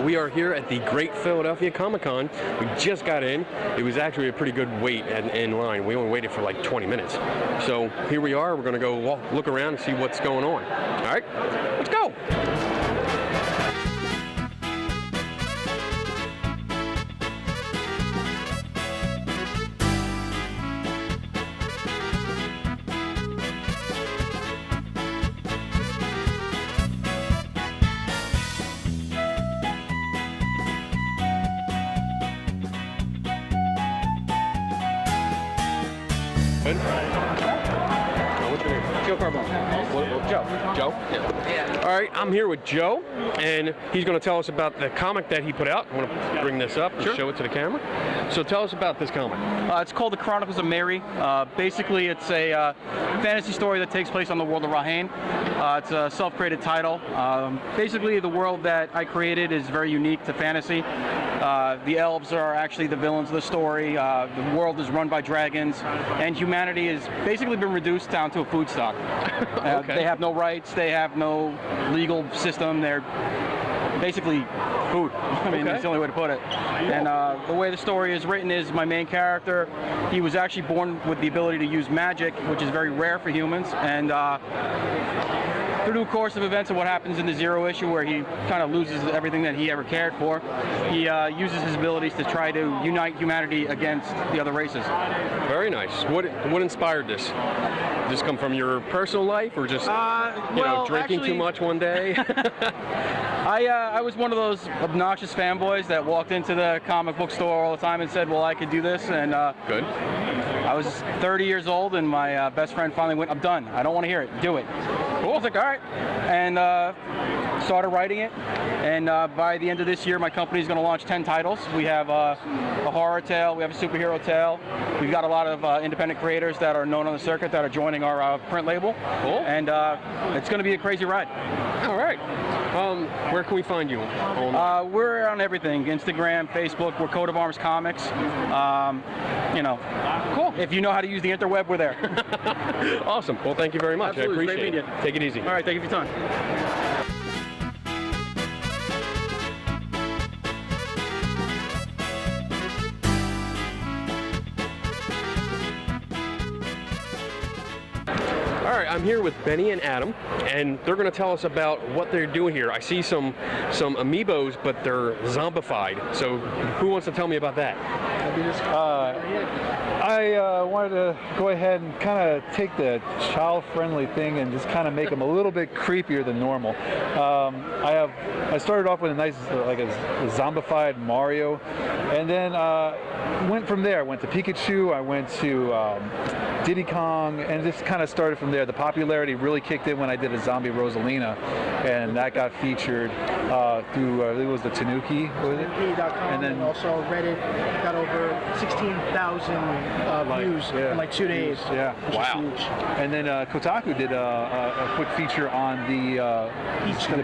We are here at the Great Philadelphia Comic-Con. We just got in. It was actually a pretty good wait in line. We only waited for like 20 minutes. So here we are. We're going to go look around and see what's going on. All right, let's go. Good. What's your name? Joe Carbone. Joe. Joe? Yeah. All right, I'm here with Joe, and he's going to tell us about the comic that he put out. I want to bring this up and show it to the camera. So tell us about this comic. It's called the Chronicles of Mary. Basically, it's a fantasy story that takes place on the world of Rahane. It's a self-created title. Basically, the world that I created is very unique to fantasy. The elves are actually the villains of the story. The world is run by dragons, and humanity has basically been reduced down to a food stock. Okay. They have no rights. They have no legal system. They're basically food. I mean, that's the only way to put it. And the way the story is written is my main character, he was actually born with the ability to use magic, which is very rare for humans. And through the course of events and what happens in the Zero issue, where he kind of loses everything that he ever cared for, he uses his abilities to try to unite humanity against the other races. Very nice. What inspired this? Did this come from your personal life, or just drinking too much one day? I was one of those obnoxious fanboys that walked into the comic book store all the time and said, well, I could do this. And Good. I was 30 years old, and my best friend finally went, I'm done. I don't want to hear it. Do it. Cool. I was like, all right. And started writing it. And by the end of this year, my company is going to launch 10 titles. We have a horror tale. We have a superhero tale. We've got a lot of independent creators that are known on the circuit that are joining our print label. Cool. And it's going to be a crazy ride. All right. Where can we find you? We're on everything. Instagram, Facebook. We're Coat of Arms Comics. Cool. If you know how to use the interweb, we're there. Awesome. Well, thank you very much. Absolutely. I appreciate it. Take it easy. All right. Thank you for your time. All right, I'm here with Benny and Adam, and they're going to tell us about what they're doing here. I see some amiibos, but they're zombified. So who wants to tell me about that? I wanted to go ahead and kind of take the child-friendly thing and just kind of make them a little bit creepier than normal. I started off with a nice, like a zombified Mario, and then went from there. I went to Pikachu, I went to Diddy Kong, and just kind of started from there. The popularity really kicked in when I did a zombie Rosalina, and that got featured through, I think it was the Tanuki, was it? Tanuki.com, and then also Reddit got over 16,000 views in like 2 days. Yeah. Wow. Huge. And then Kotaku did a quick feature on the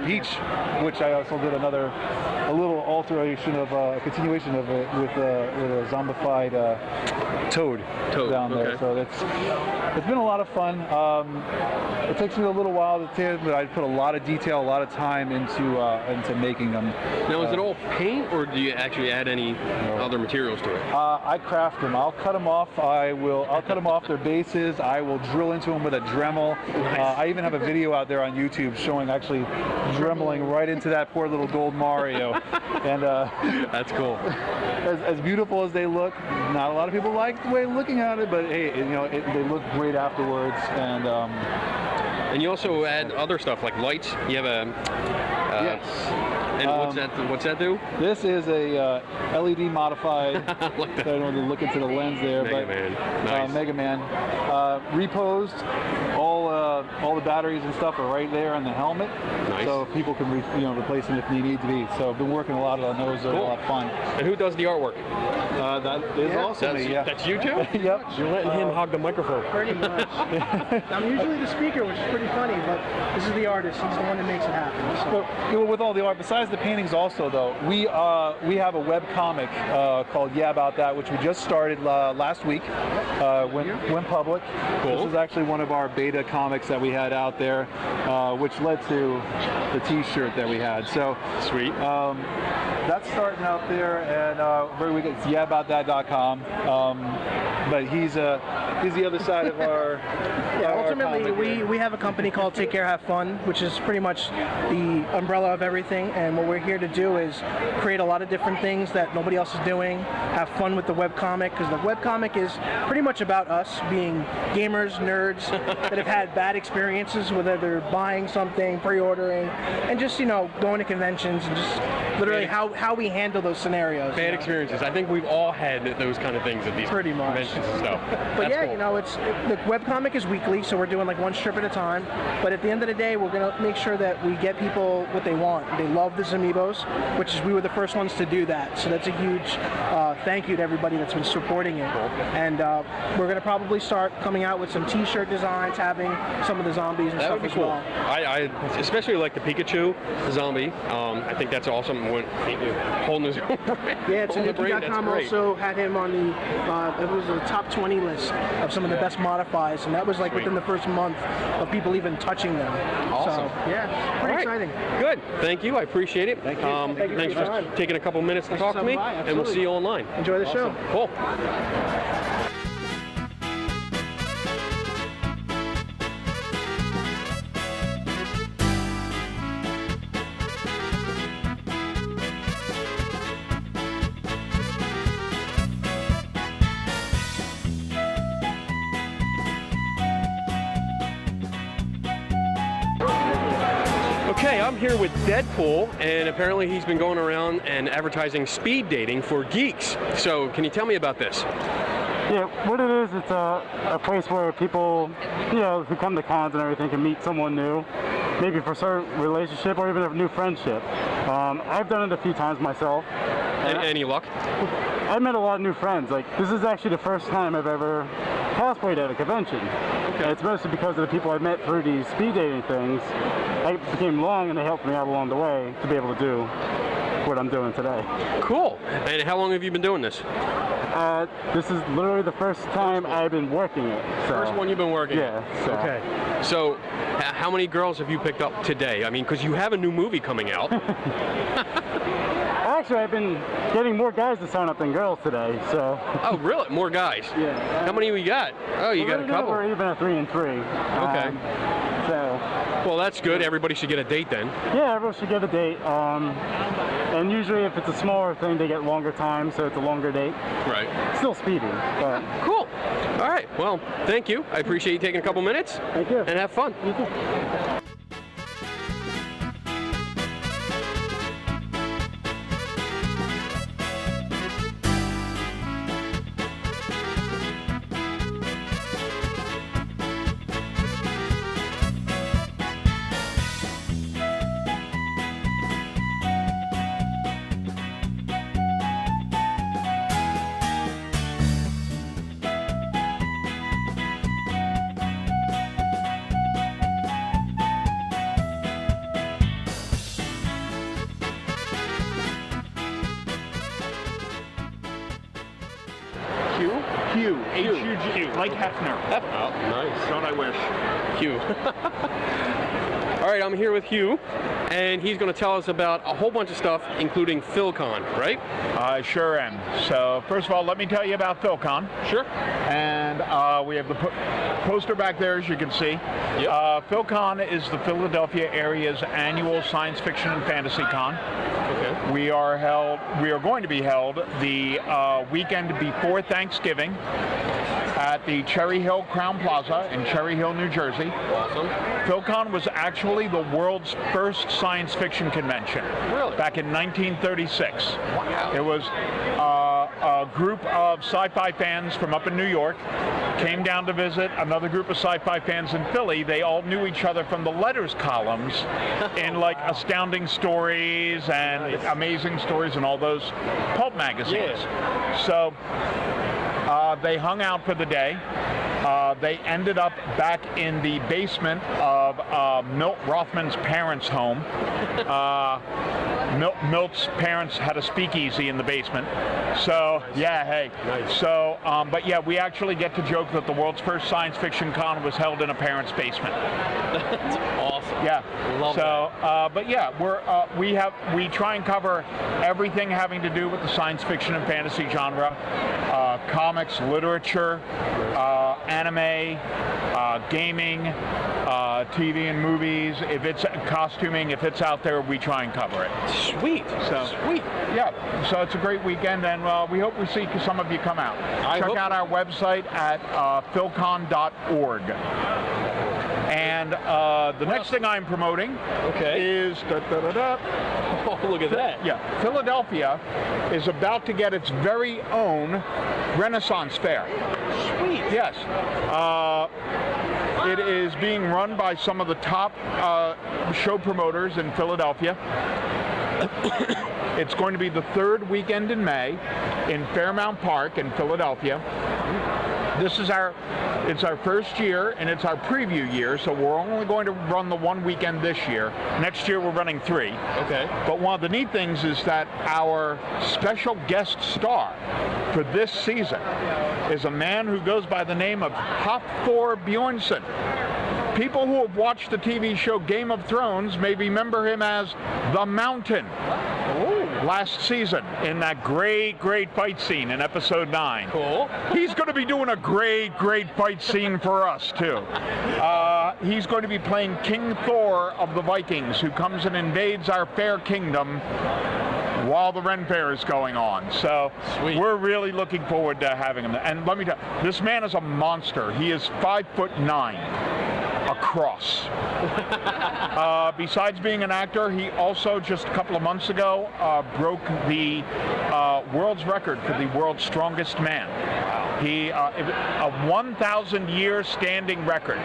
Peach, which I also did a little alteration of a continuation of it with a zombified Toad down there. Okay. So it's been a lot of fun. It takes me a little while to do, but I put a lot of detail, a lot of time into making them. Now, is it all paint, or do you actually add any other materials to it? I craft them. I'll cut them off. I'll cut them off their bases. I will drill into them with a Dremel. Nice. I even have a video out there on YouTube showing actually dremeling right into that poor little gold Mario. And that's cool. As beautiful as they look, not a lot of people like the way looking at it, but hey, they look great afterwards. And you also add other stuff like lights. You have a yes. And what's that do? This is a LED modified. Like that. So I don't want to look into the lens there, Mega but Man. Nice. Mega Man. Reposed. All the batteries and stuff are right there on the helmet. Nice. So people can replace them if they need to be. So I've been working a lot on those. They're a lot of fun. And who does the artwork? That is also me. Yeah. That's you too? Yep. You're letting him hog the microphone. Pretty much. I'm usually the speaker, which is pretty funny, but this is the artist. He's the one that makes it happen. So. But with all the art, besides the paintings also, though, we have a web comic called Yeah About That, which we just started last week, went public. Cool. This is actually one of our beta comics that we had out there, which led to the T-shirt that we had. So Sweet. that's starting out there, and where we get yeahaboutthat.com. But he's the other side of our. Yeah, our ultimately, comic. we have a company called Take Care, Have Fun, which is pretty much the umbrella of everything. And what we're here to do is create a lot of different things that nobody else is doing. Have fun with the webcomic, because the webcomic is pretty much about us being gamers, nerds that have had bad experiences, whether they're buying something, pre-ordering, and just going to conventions and just literally how we handle those scenarios. Bad experiences. I think we've all had those kind of things at these Pretty much. conventions and stuff. But That's yeah, cool. it's the webcomic is weekly, so we're doing like one strip at a time. But at the end of the day, we're gonna make sure that we get people what they want. They love the Amiibos, which is we were the first ones to do that. So that's a huge thank you to everybody that's been supporting it. And we're gonna probably start coming out with some T-shirt designs, having some of the zombies and That stuff would be as cool. well. I especially like the Pikachu zombie. I think that's awesome. Holding his own. Yeah, it's Holding the brain, that's Nicky.com great. also had him on the it was the top 20 list of some of the best modifies, and that was like Sweet. within the first month of people even touching them. Awesome. So, yeah, pretty All right. exciting. Good. Thank you. I appreciate it. Thank you. Thank you for Thanks your for time. taking a couple minutes to Thanks for talk to me, stopping by. and we'll Absolutely. see you online. Enjoy the show. Cool. Okay, I'm here with Deadpool, and apparently he's been going around and advertising speed dating for geeks. So, can you tell me about this? Yeah, what it is, it's a place where people, who come to cons and everything can meet someone new, maybe for a certain relationship or even a new friendship. I've done it a few times myself. Any luck? I met a lot of new friends. Like, this is actually the first time I've ever cosplayed at a convention. And it's mostly because of the people I met through these speed dating things. I became along and they helped me out along the way to be able to do what I'm doing today. Cool. And how long have you been doing this? This is literally the first time I've been working it. So. First one you've been working? Yeah. So. Okay. So, how many girls have you picked up today? I mean, because you have a new movie coming out. Actually, I've been getting more guys to sign up than girls today, so. Oh, really? More guys? Yeah. How many we got? Oh, you got a couple. We're even at 3 and 3. Okay. So. Well, that's good. Everybody should get a date then. Yeah, everyone should get a date. And usually, if it's a smaller thing, they get longer time, so it's a longer date. Right. Still speedy, but. Cool. All right. Well, thank you. I appreciate you taking a couple minutes. Thank you. And have fun. You too. Hugh? Hugh. Hugh. H-U-G, like Hefner. Oh, nice. Don't I wish? Hugh. All right, I'm here with Hugh, and he's going to tell us about a whole bunch of stuff, including PhilCon, right? I sure am. So, first of all, let me tell you about PhilCon. Sure. And we have the poster back there, as you can see. Yep. PhilCon is the Philadelphia area's annual science fiction and fantasy con. Okay. We are going to be held the weekend before Thanksgiving at the Cherry Hill Crown Plaza in Cherry Hill, New Jersey. Awesome. PhilCon was actually the world's first science fiction convention. Really? Back in 1936. Wow. It was a group of sci-fi fans from up in New York came down to visit another group of sci-fi fans in Philly. They all knew each other from the letters columns in like Astounding Stories and Amazing Stories and all those pulp magazines. Yeah. So they hung out for the day. They ended up back in the basement of Milt Rothman's parents' home. Milt's parents had a speakeasy in the basement. So, yeah, hey. Nice. So, but yeah, we actually get to joke that the world's first science fiction con was held in a parent's basement. That's awesome. Yeah. Love that. But yeah, we try and cover everything having to do with the science fiction and fantasy genre, comics, literature, anime, gaming, TV and movies. If it's costuming, if it's out there, we try and cover it. Sweet. Sweet. Yeah. So it's a great weekend, and we hope we see some of you come out. Check out our website at PhilCon.org. And the next thing I'm promoting is Oh, look at that. Yeah, Philadelphia is about to get its very own Renaissance Fair. Sweet. Yes. It is being run by some of the top show promoters in Philadelphia. It's going to be the third weekend in May in Fairmount Park in Philadelphia. This is it's our first year, and it's our preview year, so we're only going to run the one weekend this year. Next year we're running 3. Okay. But one of the neat things is that our special guest star for this season is a man who goes by the name of Hafthor Bjornsson. People who have watched the TV show Game of Thrones may remember him as the Mountain. Last season in that great fight scene in episode 9. Cool. He's going to be doing a great fight scene for us too. He's going to be playing King Thor of the Vikings, who comes and invades our fair kingdom while the Ren Fair is going on. So Sweet. We're really looking forward to having him. And let me tell you, this man is a monster. He is 5'9" across. Besides being an actor, he also just a couple of months ago broke the world's record for the world's strongest man. He a 1,000-year standing record.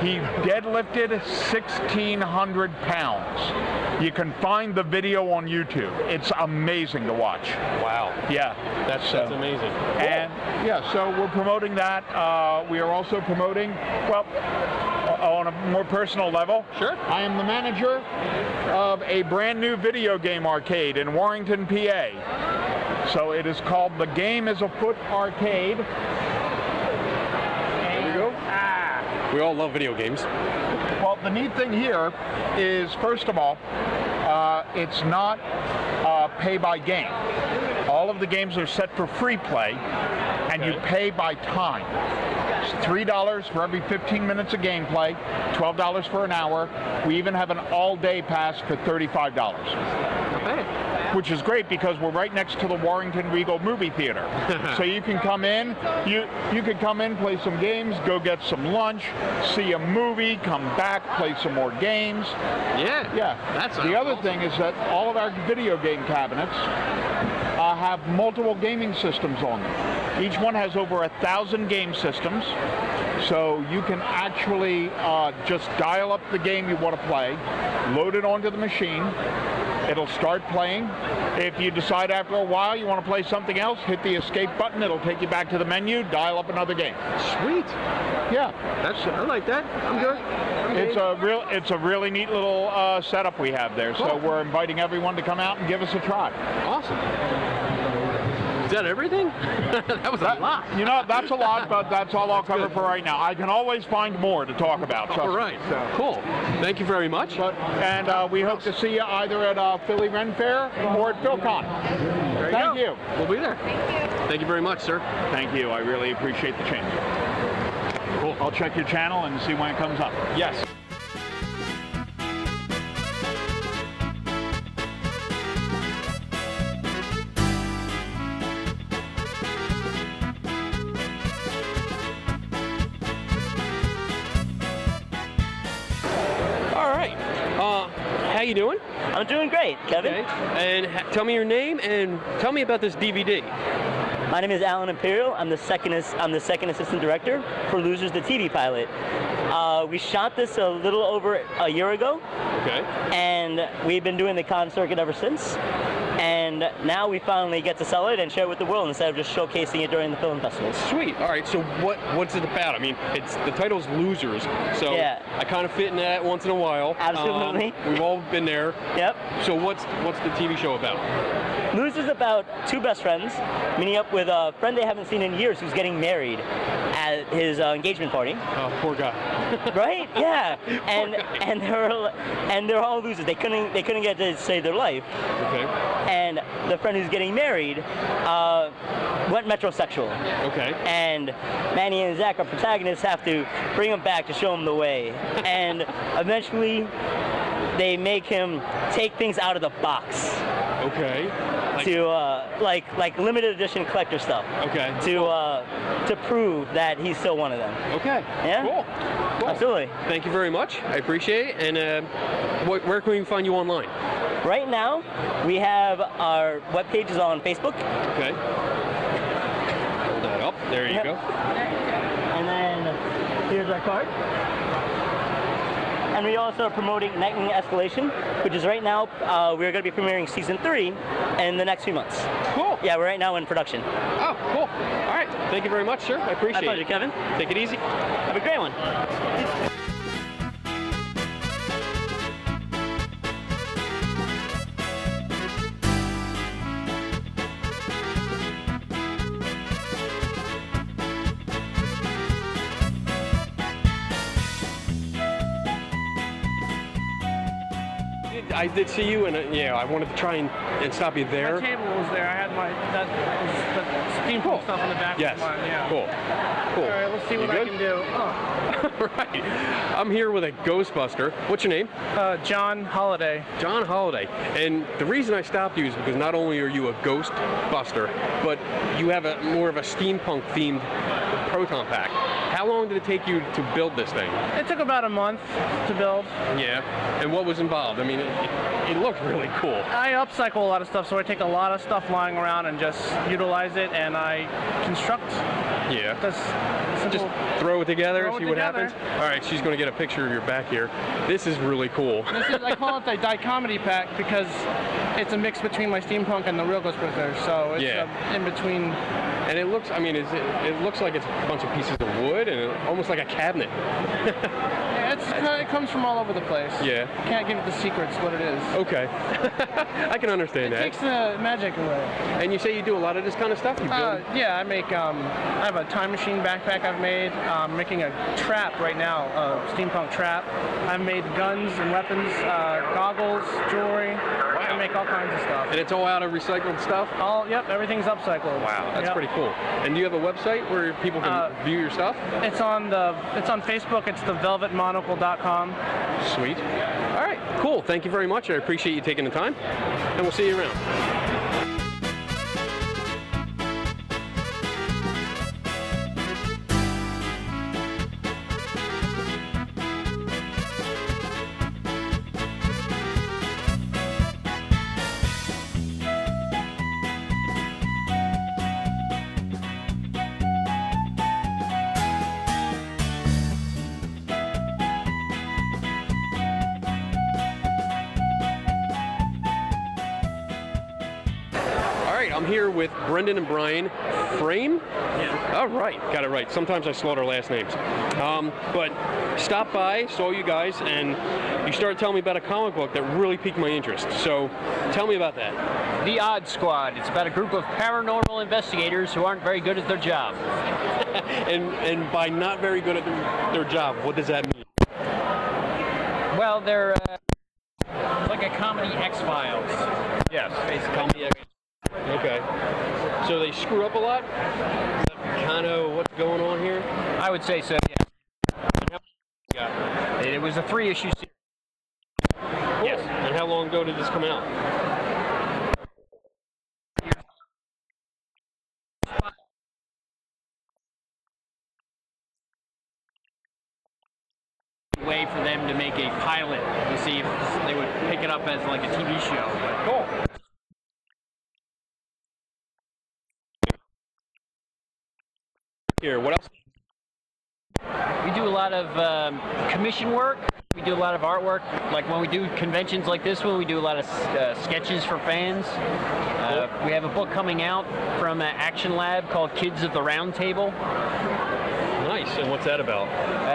He deadlifted 1,600 pounds. You can find the video on YouTube. It's amazing to watch. Wow. Yeah. That's amazing. And yeah, so we're promoting that. We are also promoting, well, on a more personal level. Sure. I am the manager of a brand new video game arcade in Warrington, PA. So it is called The Game is Afoot Arcade. There we go. We all love video games. Well, the neat thing here is, first of all, it's not pay by game. All of the games are set for free play, and you pay by time. It's $3 for every 15 minutes of gameplay, $12 for an hour. We even have an all-day pass for $35. Okay. Which is great because we're right next to the Warrington Regal movie theater. So you can come in, you can come in, play some games, go get some lunch, see a movie, come back, play some more games. Yeah. Yeah. That's the other awesome. thing is that all of our video game cabinets have multiple gaming systems on them. Each one has over 1,000 game systems. So you can actually just dial up the game you want to play, load it onto the machine. It'll start playing. If you decide after a while you want to play something else, hit the escape button. It'll take you back to the menu, dial up another game. Sweet. Yeah. I like that. I'm good. It's a really neat little setup we have there. So we're inviting everyone to come out and give us a try. Awesome. Is that everything? That was a lot. You know, that's a lot, but that's all I'll cover for right now. I can always find more to talk about. All right. So. Cool. Thank you very much. And we hope to see you either at Philly Ren Fair or at PhilCon. Thank you. We'll be there. Thank you very much, sir. Thank you. I really appreciate the change. Cool. I'll check your channel and see when it comes up. Yes. How you doing? I'm doing great, Kevin. Okay. And tell me your name and tell me about this DVD. My name is Alan Imperial. I'm the second assistant director for Losers, the TV pilot. We shot this a little over a year ago. Okay. And we've been doing the con circuit ever since. And and now we finally get to sell it and share it with the world instead of just showcasing it during the film festival. Sweet. All right. So what's it about? I mean, the title's Losers, so Yeah. I kind of fit in that once in a while. Absolutely. We've all been there. Yep. So what's the TV show about? Losers about two best friends meeting up with a friend they haven't seen in years who's getting married at his engagement party. Oh, poor guy. Right? Yeah. And they're all losers. They couldn't get to save their life. Okay. And the friend who's getting married went metrosexual. Okay. And Manny and Zach, our protagonists, have to bring him back to show him the way. And eventually, they make him take things out of the box. Okay. To like limited edition collector stuff. Okay. To prove that he's still one of them. Okay. Yeah. Cool. Absolutely. Thank you very much. I appreciate it. And where can we find you online? Right now, we have our webpage is on Facebook. Okay. Hold that up. There you go. And then here's our card. And we also are promoting Nightwing Escalation, which is right now, we're going to be premiering season 3 in the next few months. Cool. Yeah, we're right now in production. Oh, cool. All right. Thank you very much, sir. I appreciate My pleasure, it. Kevin. Take it easy. Have a great one. I did see you, and yeah, I wanted to try and stop you there. My table was there. I had that was the steampunk stuff in the back. Yes. Of mine, yeah. Cool. All right, let's see what I can do. Oh. Right. I'm here with a Ghostbuster. What's your name? John Holiday. John Holiday. And the reason I stopped you is because not only are you a Ghostbuster, but you have more of a steampunk themed proton pack. How long did it take you to build this thing? It took about a month to build. Yeah. And what was involved? I mean, it looked really cool. I upcycle a lot of stuff, so I take a lot of stuff lying around and just utilize it, and I construct. Yeah. This simple. Just throw it together, Throw it see what together. happens. All right, she's going to get a picture of your back here. This is really cool. I call it the dichotomy pack because it's a mix between my steampunk and the real Ghostbuster. So it's in between. And it looks, I mean, it looks like it's a bunch of pieces of wood and almost like a cabinet. Yeah, it comes from all over the place. Yeah. Can't give it the secrets what it is. Okay. I can understand It that. takes the magic away. And you say you do a lot of this kind of stuff? You build? Yeah, I make. I have a time machine backpack I've made. I'm making a trap right now, a steampunk trap. I've made guns and weapons, goggles, jewelry. I make all kinds of stuff. And it's all out of recycled stuff? Yep, everything's upcycled. Wow, that's pretty cool. And do you have a website where people can view your stuff? It's on Facebook. It's thevelvetmonocle.com. Sweet. All right, cool. Thank you very much. I appreciate you taking the time, and we'll see you around. I'm here with Brendan and Bryan Frame. Yeah. All right, got it right. Sometimes I slaughter last names. But stopped by, saw you guys, and you started telling me about a comic book that really piqued my interest. So tell me about that. The Odd Squad. It's about a group of paranormal investigators who aren't very good at their job. and by not very good at their job, what does that mean? Well, they're like a comedy X-Files. Yes, basically. Comedy X. Okay. So they screw up a lot? Is that kind of what's going on here? I would say so, yeah. It was a 3-issue series. Cool. Yes. And how long ago did this come out? Way for them to make a pilot to see if they would pick it up as like a TV show. But cool. Here, what else? We do a lot of commission work. We do a lot of artwork. Like when we do conventions like this one, we do a lot of sketches for fans. We have a book coming out from Action Lab called Kids of the Round Table. Nice. And what's that about?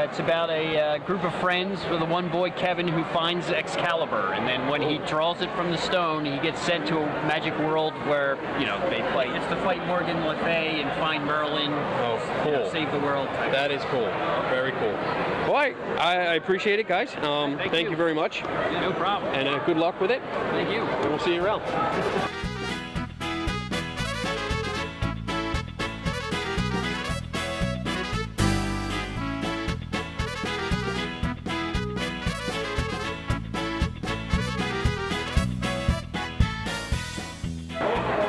It's about a group of friends with a one boy, Kevin, who finds Excalibur, and then when he draws it from the stone, he gets sent to a magic world where, they play. It's to fight Morgan Le Fay and find Merlin. Oh, cool. Save the world. That is cool. Very cool. Well, I appreciate it, guys. Thank you very much. No problem. And good luck with it. Thank you. And we'll see you around.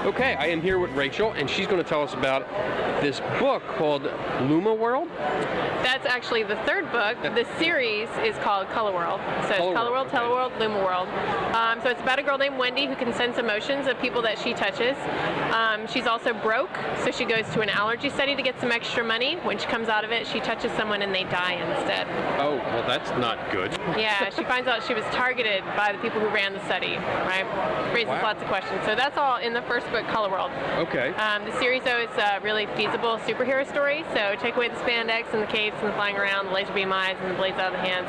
Okay, I am here with Rachel, and she's going to tell us about this book called Luma World. That's actually the third book. The series is called Color World. So it's Color World, Teleworld, Luma World. So it's about a girl named Wendy who can sense emotions of people that she touches. She's also broke, so she goes to an allergy study to get some extra money. When she comes out of it, she touches someone and they die instead. Oh, well, that's not good. Yeah, she finds out she was targeted by the people who ran the study, right? Raises lots of questions. So that's all in the first book, Color World. Okay. The series, though, is a really feasible superhero story. So take away the spandex and the capes and the flying around, the laser beam eyes and the blades out of the hands.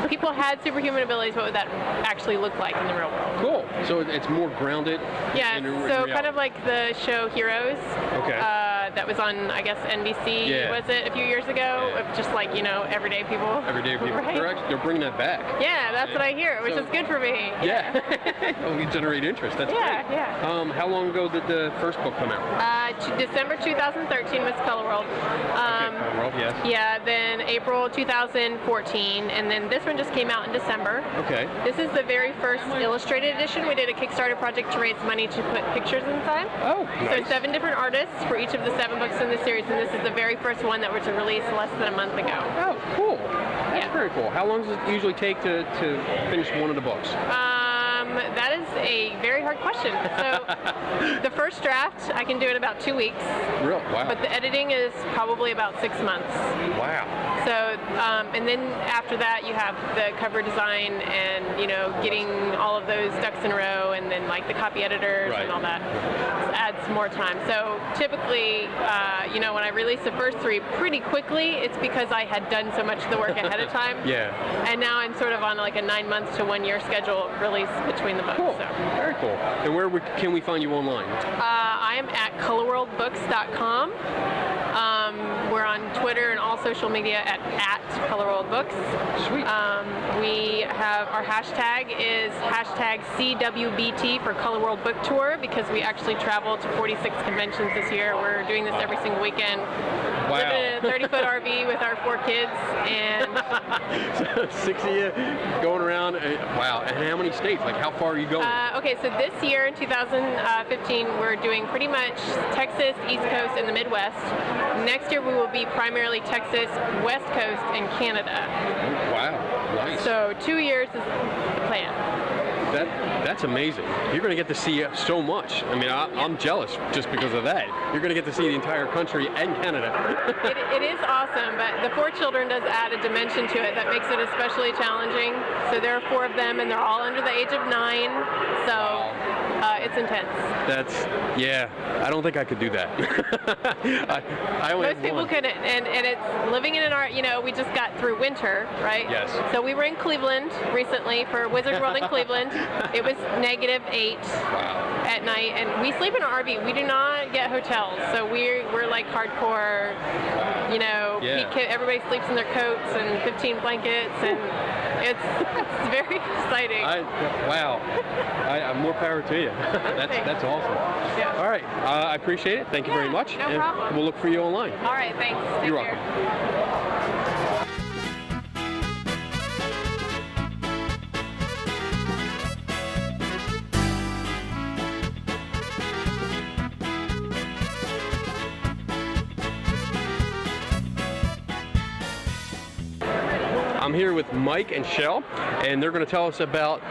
If people had superhuman abilities, what would that actually look like in the real world? Cool. So it's more grounded. Yeah, so kind of like the show Heroes. Okay. That was on, I guess, NBC, was it, a few years ago? Yeah. Of just like, everyday people. Everyday people. Right? They're bringing that back. Yeah, that's what I hear, which is good for me. Yeah. We generate interest. That's great. Yeah. How long ago did the first book come out? December 2013 was Color World. Color World, yes. Yeah, then April 2014, and then this one just came out in December. Okay. This is the very first illustrated edition. We did a Kickstarter project to raise money to put pictures inside. Oh, nice. So 7 different artists for each of the 7 books in the series, and this is the very first one that was released less than a month ago. Oh, cool. That's very cool. How long does it usually take to finish one of the books? That is a very hard question. So the first draft, I can do in about 2 weeks. Real? Wow. But the editing is probably about 6 months. Wow. So, and then after that, you have the cover design and, getting all of those ducks in a row, and then like the copy editors and all that adds more time. So typically, when I release the first 3 pretty quickly, it's because I had done so much of the work ahead of time. Yeah. And now I'm sort of on like a 9 months to 1 year schedule release between the books. Cool. So. Very cool. And where can we find you online? I am at colorworldbooks.com. We're on Twitter and all social media at colorworldbooks. Sweet. We have our hashtag is hashtag CWBT for Color World Book Tour, because we actually travel to 46 conventions this year. We're doing this every single weekend. Wow. Live in a 30-foot RV with our 4 kids, and 6 of you going around. Wow. And how many states? Like, how far are you going? okay, so this year in 2015, we're doing pretty much Texas, East Coast, and the Midwest. Next year, we will be primarily Texas, West Coast, and Canada. Wow. Nice. So 2 years is the plan. That's amazing. You're going to get to see so much. I mean, I'm jealous just because of that. You're going to get to see the entire country and Canada. It is awesome, but the 4 children does add a dimension to it that makes it especially challenging. So there are 4 of them, and they're all under the age of 9. So it's intense. I don't think I could do that. I only Most people couldn't, and it's living in an art. We just got through winter, right? Yes. So we were in Cleveland recently for Wizard World in Cleveland. It was -8 at night, and we sleep in an RV. We do not get hotels, so we're like hardcore. Everybody sleeps in their coats and 15 blankets, and it's very exciting. More power to you. That's awesome. Yeah. All right, I appreciate it. Thank you very much. No problem. We'll look for you online. All right, thanks. Take You're care. welcome. I'm here with Mike and Shell, and they're going to tell us about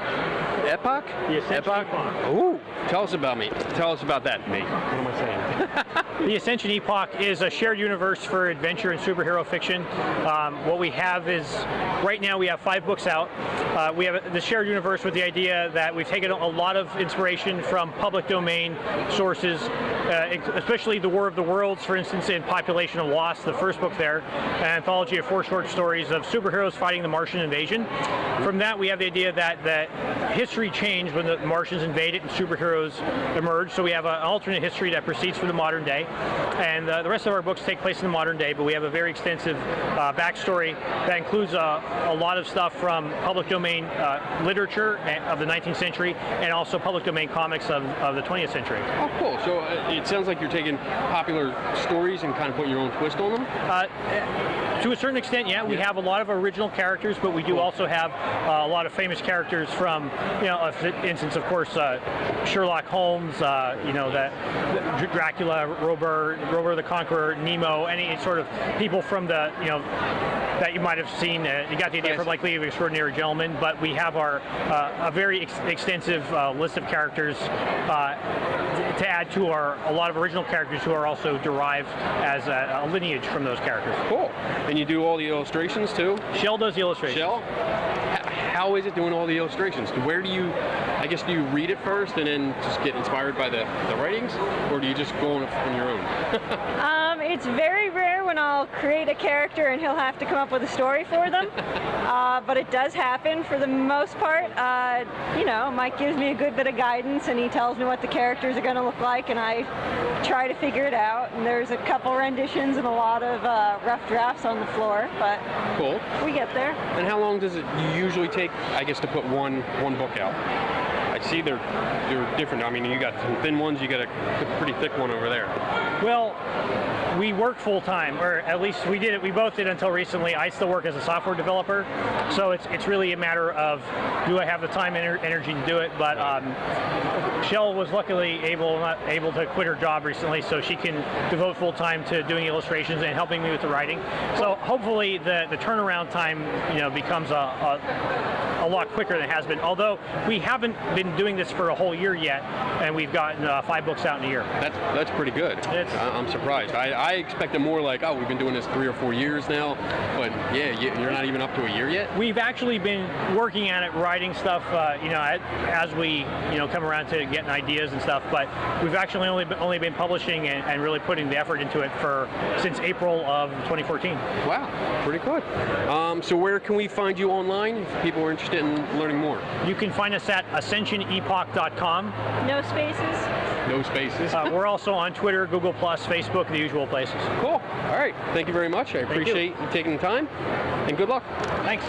Epoch? The Ascension Epoch. Ooh, tell us about that, mate. What am I saying? The Ascension Epoch is a shared universe for adventure and superhero fiction. What we have is, right now we have 5 books out. We have the shared universe with the idea that we've taken a lot of inspiration from public domain sources, especially The War of the Worlds, for instance, in Population of Lost, the first book there, an anthology of 4 short stories of superheroes fighting the Martian invasion. From that, we have the idea that history changed when the Martians invaded and superheroes emerged. So we have an alternate history that proceeds from the modern day. And the rest of our books take place in the modern day, but we have a very extensive backstory that includes a lot of stuff from public domain literature of the 19th century and also public domain comics of the 20th century. Oh, cool. So it sounds like you're taking popular stories and kind of putting your own twist on them? To a certain extent, yeah. We have a lot of original characters, but we do also have a lot of famous characters from, for instance, of course, Sherlock Holmes, that Dracula, Robert the Conqueror, Nemo, any sort of people from the, that you might have seen. You got the idea from like League of Extraordinary Gentlemen, but we have our a very extensive list of characters to add to a lot of original characters who are also derived as a lineage from those characters. Cool. And you do all the illustrations too? Shell does the illustrations. Shell? How is it doing all the illustrations? Where do you read it first and then just get inspired by the writings? Or do you just go on your own? It's very rare when I'll create a character and he'll have to come up with a story for them. But it does happen for the most part. Mike gives me a good bit of guidance and he tells me what the characters are going to look like and I try to figure it out. And there's a couple renditions and a lot of rough drafts on the floor, but cool. We get there. And how long does it usually take, I guess, to put one book out? I see they're different. I mean, you got some thin ones, you got a pretty thick one over there. Well, we work full time, or at least we both did until recently. I still work as a software developer, so it's really a matter of, do I have the time and energy to do it? But Shell was luckily not able to quit her job recently, so she can devote full time to doing illustrations and helping me with the writing. So hopefully the turnaround time, becomes a lot quicker than it has been. Although we haven't been doing this for a whole year yet, and we've gotten 5 books out in a year. That's pretty good. I'm surprised. I expected more like, oh, we've been doing this 3 or 4 years now, but yeah, you're not even up to a year yet. We've actually been working at it, writing stuff, as we come around to getting ideas and stuff. But we've actually only been publishing and really putting the effort into it since April of 2014. Wow, pretty good. So where can we find you online if people are interested in learning more? You can find us at ascensionepoch.com. No spaces. No spaces. We're also on Twitter, Google+, Facebook, the usual places. Cool. All right. Thank you very much. I appreciate you taking the time, and good luck. Thanks.